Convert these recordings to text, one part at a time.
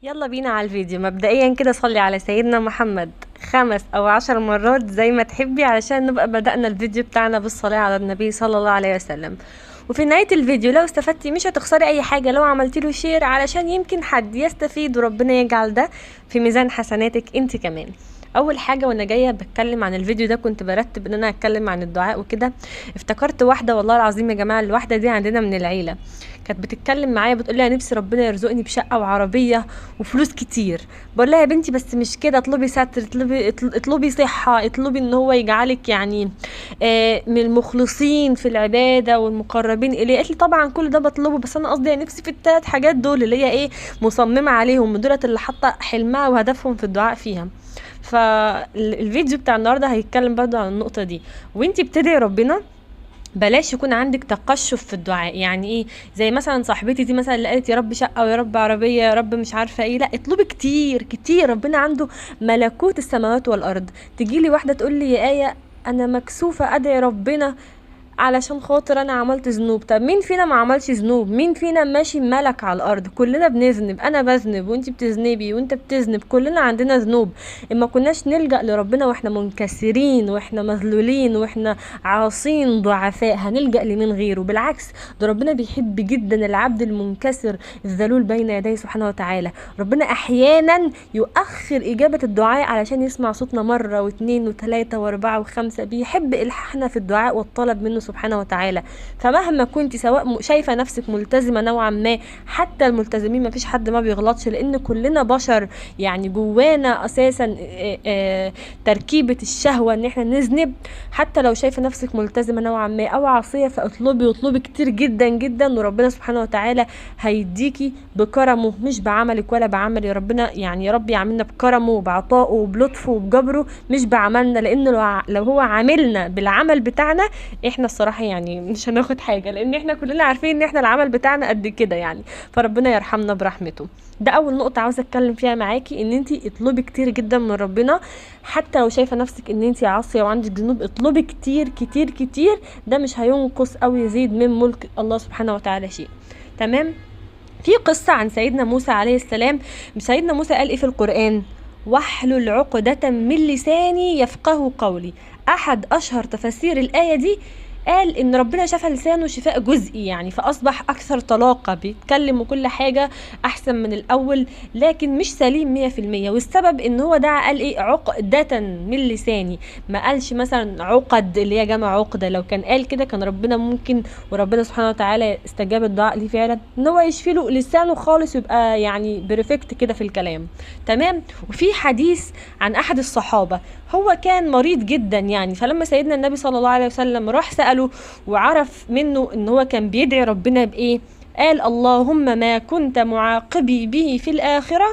يلا بينا على الفيديو. مبدئيا كده صلي على سيدنا محمد 5 أو 10 مرات زي ما تحبي علشان نبقى بدأنا الفيديو بتاعنا بالصلاة على النبي صلى الله عليه وسلم. وفي نهاية الفيديو لو استفدتي مش هتخسري اي حاجة لو عملتي له شير علشان يمكن حد يستفيد وربنا يجعل ده في ميزان حسناتك انت كمان. اول حاجه وانا جايه بتكلم عن الفيديو ده كنت برتب ان انا اتكلم عن الدعاء وكده، افتكرت واحده والله العظيم يا جماعه، الواحده دي عندنا من العيله كانت بتتكلم معايا بتقول لي نفسي ربنا يرزقني بشقه وعربيه وفلوس كتير. بقول لها يا بنتي بس مش كده، اطلبي ستر، اطلبي صحه، اطلبي ان هو يجعلك يعني من المخلصين في العباده والمقربين اليه. قالت لي طبعا كل ده بطلبه، بس انا قصدي نفسي في الثلاث حاجات دول اللي هي ايه مصممه عليهم، دولت اللي حاطه حلمها وهدفهم في الدعاء فيها. فالفيديو بتاع النهارده هيتكلم برضو عن النقطه دي. وانتي بتدعي ربنا بلاش يكون عندك تقشف في الدعاء. يعني ايه؟ زي مثلا صاحبتي دي مثلا اللي قالت يا رب شقه ويا رب عربيه يا رب مش عارفه ايه، لا اطلبي كتير كتير، ربنا عنده ملكوت السماوات والارض. تجيلي واحده تقول لي يا ايه انا مكسوفه ادعي ربنا علشان خاطر انا عملت ذنوب. طب مين فينا ما عملش ذنوب؟ مين فينا ماشي ملك على الارض؟ كلنا بنذنب، انا بذنب وانت بتذنبي وانت بتذنب، كلنا عندنا ذنوب. اما كناش نلجأ لربنا واحنا منكسرين واحنا مذلولين واحنا عاصين ضعفاء هنلجأ لمين غيره؟ بالعكس، ده ربنا بيحب جدا العبد المنكسر الذلول بين يديه سبحانه وتعالى. ربنا احيانا يؤخر اجابة الدعاء علشان يسمع صوتنا مرة واثنين وثلاثة واربعة وخمسة، بيحب الحاحنا في الدعاء والطلب منه سبحانه وتعالى. فمهما كنت سواء شايفة نفسك ملتزمة نوعا ما، حتى الملتزمين مفيش حد ما بيغلطش لان كلنا بشر، يعني جوانا اساسا تركيبة الشهوة ان احنا نذنب. حتى لو شايفة نفسك ملتزمة نوعا ما او عاصية فاطلبي واطلبي كتير جدا جدا، وربنا سبحانه وتعالى هيديكي بكرمه مش بعملك ولا بعمل ربنا. يعني يا رب يعملنا بكرمه وبعطائه وبلطفه وبجبره مش بعملنا، لان لو هو عاملنا بالعمل بتاعنا احنا الصراحه يعني مش هناخد حاجه، لان احنا كلنا عارفين ان احنا العمل بتاعنا قد كده يعني. فربنا يرحمنا برحمته. ده اول نقطه عاوزه اتكلم فيها معاكي، ان انتي اطلبي كتير جدا من ربنا. حتى لو شايفه نفسك ان انتي عاصيه وعندك ذنوب اطلبي كتير كتير كتير، ده مش هينقص او يزيد من ملك الله سبحانه وتعالى شيء. تمام. في قصه عن سيدنا موسى عليه السلام. سيدنا موسى قال ايه في القران؟ واحلل عقدة من لساني يفقه قولي. احد اشهر تفاسير الايه دي قال ان ربنا شفى لسانه شفاء جزئي، يعني فاصبح اكثر طلاقة، بيتكلم وكل حاجة احسن من الاول، لكن مش سليم 100%. والسبب ان هو دعا قال ايه؟ عقدة من لساني، ما قالش مثلا عقد اللي هي جمع عقدة. لو كان قال كده كان ربنا ممكن، وربنا سبحانه وتعالى استجاب الدعاء ليه فعلا، ان هو يشفي له لسانه خالص ويبقى يعني بيرفكت كده في الكلام. تمام. وفي حديث عن احد الصحابة، هو كان مريض جدا يعني، فلما سيدنا النبي صلى الله عليه وسلم راح سأله وعرف منه ان هو كان بيدعي ربنا بايه، قال اللهم ما كنت معاقبي به في الآخرة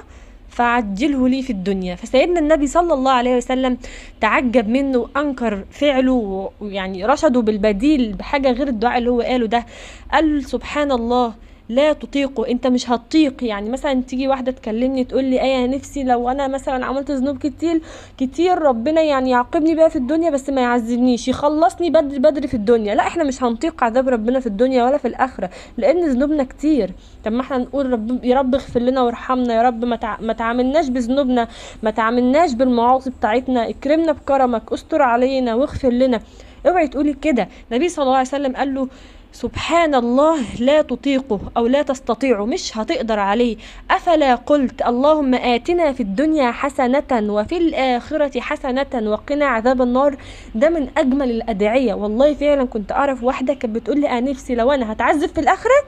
فعجله لي في الدنيا. فسيدنا النبي صلى الله عليه وسلم تعجب منه وانكر فعله، ويعني رشده بالبديل بحاجة غير الدعاء اللي هو قاله ده. قال سبحان الله لا تطيقه، انت مش هتطيق. يعني مثلا تيجي واحده تكلمني تقول لي ايه نفسي لو انا مثلا عملت ذنوب كتير كتير ربنا يعني يعاقبني بقى في الدنيا بس ما يعذبنيش، يخلصني بدري بدري في الدنيا. لا احنا مش هنطيق عذاب ربنا في الدنيا ولا في الاخره لان ذنوبنا كتير. طب ما احنا نقول رب يا رب اغفر لنا وارحمنا، يا رب ما تعاملناش بذنوبنا، ما تعاملناش بالمعاصي بتاعتنا، اكرمنا بكرمك، استر علينا واغفر لنا. اوعي تقولي كده. النبي صلى الله عليه وسلم قال له سبحان الله لا تطيقه او لا تستطيعه، مش هتقدر عليه. افلا قلت اللهم آتنا في الدنيا حسنة وفي الآخرة حسنة وقنا عذاب النار. ده من اجمل الادعية. والله فعلا كنت اعرف واحدة كانت بتقول لي نفسي لو انا هتعذب في الاخرة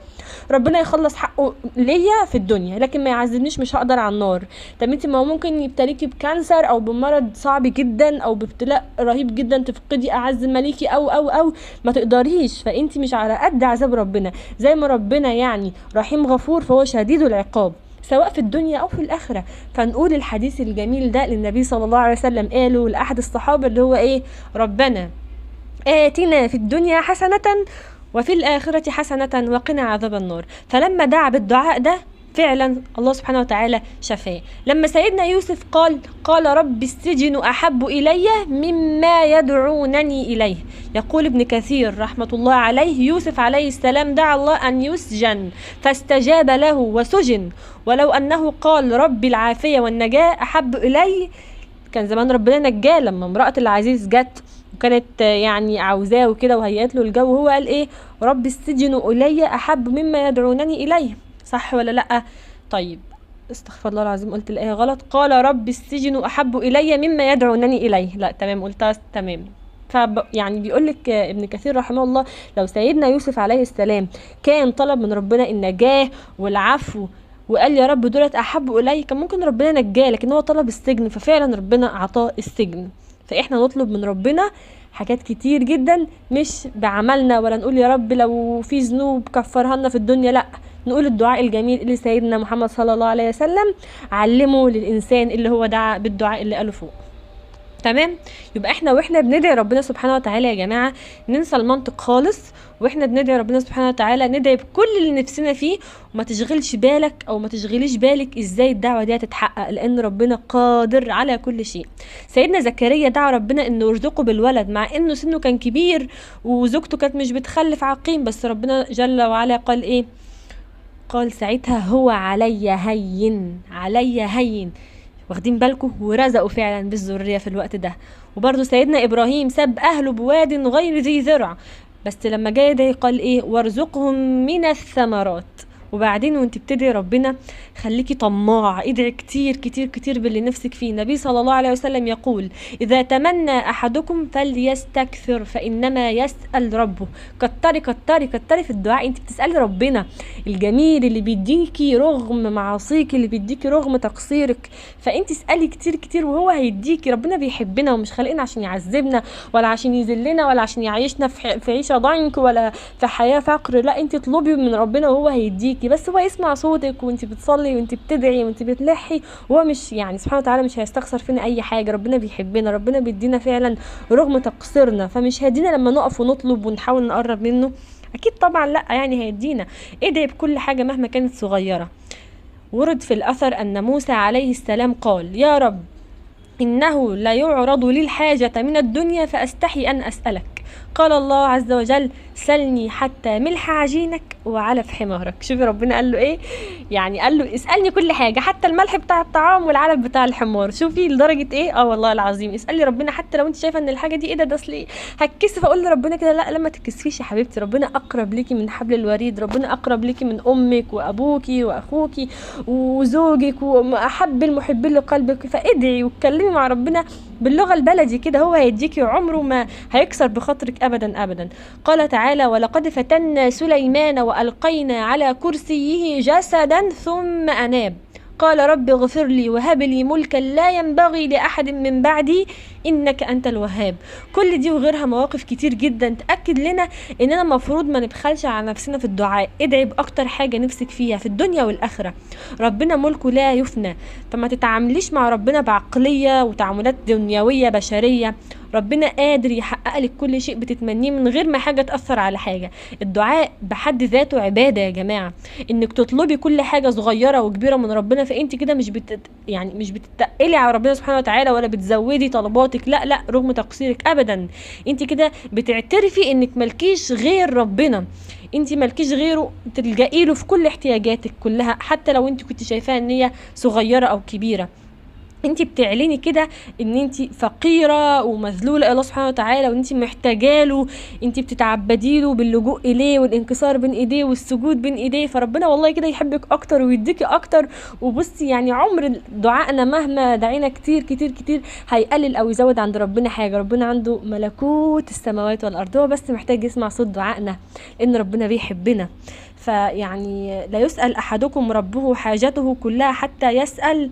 ربنا يخلص حقه ليا في الدنيا لكن ما يعذبنيش، مش هقدر على النار. طب انت ما ممكن يبتليكي بكانسر او بمرض صعب جدا او بابتلاء رهيب جدا تفقدي اعز مليكي او ما تقدريش، فانت مش على قد عذاب ربنا. زي ما ربنا يعني رحيم غفور فهو شديد العقاب سواء في الدنيا او في الاخره. فنقول الحديث الجميل ده للنبي صلى الله عليه وسلم قاله لاحد الصحابه اللي هو ايه؟ ربنا آتنا في الدنيا حسنة وفي الآخرة حسنة وقنا عذاب النار. فلما دعا بالدعاء ده فعلا الله سبحانه وتعالى شفاه. لما سيدنا يوسف قال رب السجن أحب إلي مما يدعونني إليه. يقول ابن كثير رحمة الله عليه: يوسف عليه السلام دعا الله أن يسجن فاستجاب له وسجن، ولو أنه قال رب العافية والنجاة أحب إلي كان زمان ربنا نجاه. لما امرأة العزيز جت وكانت يعني عاوزاه وكده وهيئت له الجو، هو قال ايه؟ رب السجن إلي أحب مما يدعونني إليه. صح ولا لأ؟ طيب استغفر الله العظيم، قلت الآية غلط. قال رب السجن أحب إلي مما يدعونني إليه، لا تمام قلتها تمام. يعني بيقول لك ابن كثير رحمه الله: لو سيدنا يوسف عليه السلام كان طلب من ربنا النجاة والعفو وقال يا رب دولت احب الي، كان ممكن ربنا نجاه، لكن هو طلب السجن، ففعلا ربنا اعطاه السجن. فاحنا نطلب من ربنا حاجات كتير جدا، مش بعملنا، ولا نقول يا رب لو في ذنوب كفرها لنا في الدنيا، لا، نقول الدعاء الجميل اللي سيدنا محمد صلى الله عليه وسلم علمه للانسان، اللي هو دعا بالدعاء اللي قاله فوق. تمام؟ يبقى احنا واحنا بندعي ربنا سبحانه وتعالى يا جماعه ننسى المنطق خالص، واحنا بندعي ربنا سبحانه وتعالى ندعي بكل اللي نفسنا فيه، وما تشغلش بالك او ما تشغليش بالك ازاي الدعوه دي هتتحقق، لان ربنا قادر على كل شيء. سيدنا زكريا دعا ربنا انه يرزقه بالولد، مع انه سنه كان كبير وزوجته كانت مش بتخلف عقيم، بس ربنا جل وعلا قال ايه؟ قال ساعتها هو علي هين، علي هين. واخدين بالكم؟ ورزقوا فعلا بالذريه في الوقت ده. وبرضه سيدنا ابراهيم ساب اهله بواد غير ذي زرع، بس لما جاي ده قال ايه؟ وارزقهم من الثمرات. وبعدين وانت بتدعي ربنا خليكي طماع، ادعي كتير كتير كتير باللي نفسك فيه. النبي صلى الله عليه وسلم يقول: اذا تمنى احدكم فليستكثر فانما يسأل ربه. كتري كتري كتري في الدعاء، انت بتسألي ربنا الجميل اللي بيديكي رغم معاصيك، اللي بيديكي رغم تقصيرك، فانت اسألي كتير كتير وهو هيديكي. ربنا بيحبنا ومش خلقنا عشان يعذبنا ولا عشان يذلنا ولا عشان يعيشنا في عيشة ضنك ولا في حياة فقر، لا، انت اطلبي من ربنا وهو هيديكي، بس هو يسمع صوتك وانت بتصلي وانت بتدعي وانت بتلحي. هو مش يعني سبحانه وتعالى مش هيستخسر فينا اي حاجه، ربنا بيحبنا، ربنا بيدينا فعلا رغم تقصيرنا، فمش هيدينا لما نقف ونطلب ونحاول نقرب منه؟ اكيد طبعا لا، يعني هيدينا. ادعي بكل حاجه مهما كانت صغيره. ورد في الاثر ان موسى عليه السلام قال: يا رب إنه لا يعرض لي الحاجة من الدنيا فأستحي أن أسألك. قال الله عز وجل: سلني حتى ملح عجينك وعلف حمارك. شوفي ربنا قال له ايه؟ يعني قال له اسألني كل حاجة، حتى الملح بتاع الطعام والعلف بتاع الحمار. شوفي لدرجة ايه؟ والله العظيم اسألي ربنا حتى لو انت شايفة ان الحاجة دي ايه ده اصل ايه هتكسف. اقول لربنا كده: لا، لما تتكسفيش يا حبيبتي، ربنا اقرب ليكي من حبل الوريد، ربنا اقرب ليكي من امك وابوكي واخوكي وزوجك واحب المحبين لقلبك. فادعي واتكلمي مع ربنا باللغة البلدي كده، هو هيديكي، عمره ما هيكسر بخاطرك ابدا ابدا. قال تعالى: ولقد فتنا سليمان وألقينا على كرسيه جسدا ثم أناب. قال رب اغفر لي وهب لي ملكا لا ينبغي لأحد من بعدي إنك أنت الوهاب. كل دي وغيرها مواقف كتير جدا تأكد لنا إننا مفروض ما نبخلش على نفسنا في الدعاء. ادعي بأكتر حاجة نفسك فيها في الدنيا والآخرة، ربنا ملكه لا يفنى، فما تتعامليش مع ربنا بعقلية وتعاملات دنيوية بشرية. ربنا قادر يحقق لك كل شيء بتتمنيه من غير ما حاجة تأثر على حاجة. الدعاء بحد ذاته عبادة يا جماعة. انك تطلبي كل حاجة صغيرة وكبيرة من ربنا، فانت كده مش بتتقلي على ربنا سبحانه وتعالى ولا بتزودي طلباتك، لا لا، رغم تقصيرك ابدا. انت كده بتعترفي انك ملكيش غير ربنا، انت ملكيش غيره، تلجئي له في كل احتياجاتك كلها، حتى لو انت كنت شايفاها ان هي صغيرة او كبيرة. انت بتعلني كده ان انت فقيره ومذلوله الى الله سبحانه وتعالى، وان انت محتاجه له، انت بتتعبدي له باللجوء اليه والانكسار بين ايديه والسجود بين ايديه، فربنا والله كده يحبك اكتر ويديكي اكتر. وبصي يعني عمر دعائنا مهما دعينا كتير كتير كتير هيقلل او يزود عند ربنا حاجه. ربنا عنده ملكوت السماوات والارض، هو بس محتاج يسمع صوت دعائنا، لان ربنا بيحبنا. فيعني لا يسأل احدكم ربه حاجته كلها حتى يسأل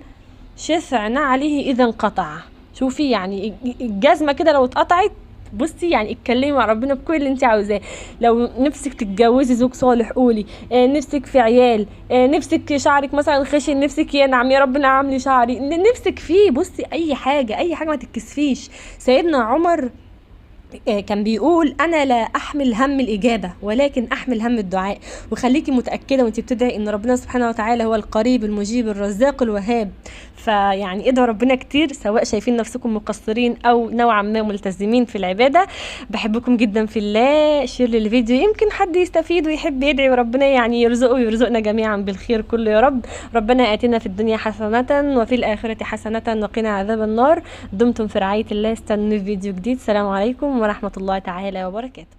شفع نعله اذا انقطع. شوفي يعني الجزمه كده لو اتقطعت، بصي يعني اتكلمي مع ربنا بكل اللي انت عاوزاه. لو نفسك تتجوزي زوج صالح قولي، نفسك في عيال، نفسك شعرك مثلا خشن، نفسك ينعم يا رب نعم لي شعري، نفسك فيه، بصي اي حاجه اي حاجه ما تتكسفيش. سيدنا عمر كان بيقول انا لا احمل هم الاجابه ولكن احمل هم الدعاء. وخليكي متاكده وانت بتدعي ان ربنا سبحانه وتعالى هو القريب المجيب الرزاق الوهاب. فيعني ادعوا ربنا كتير، سواء شايفين نفسكم مقصرين او نوعا ما ملتزمين في العباده. بحبكم جدا في الله. شير للفيديو يمكن حد يستفيد ويحب يدعي، وربنا يعني يرزقه ويرزقنا جميعا بالخير كله يا رب. ربنا آتنا في الدنيا حسنه وفي الاخره حسنه وقنا عذاب النار. دمتم في رعايه الله. استنوا في فيديو جديد. سلام عليكم ورحمة الله تعالى وبركاته.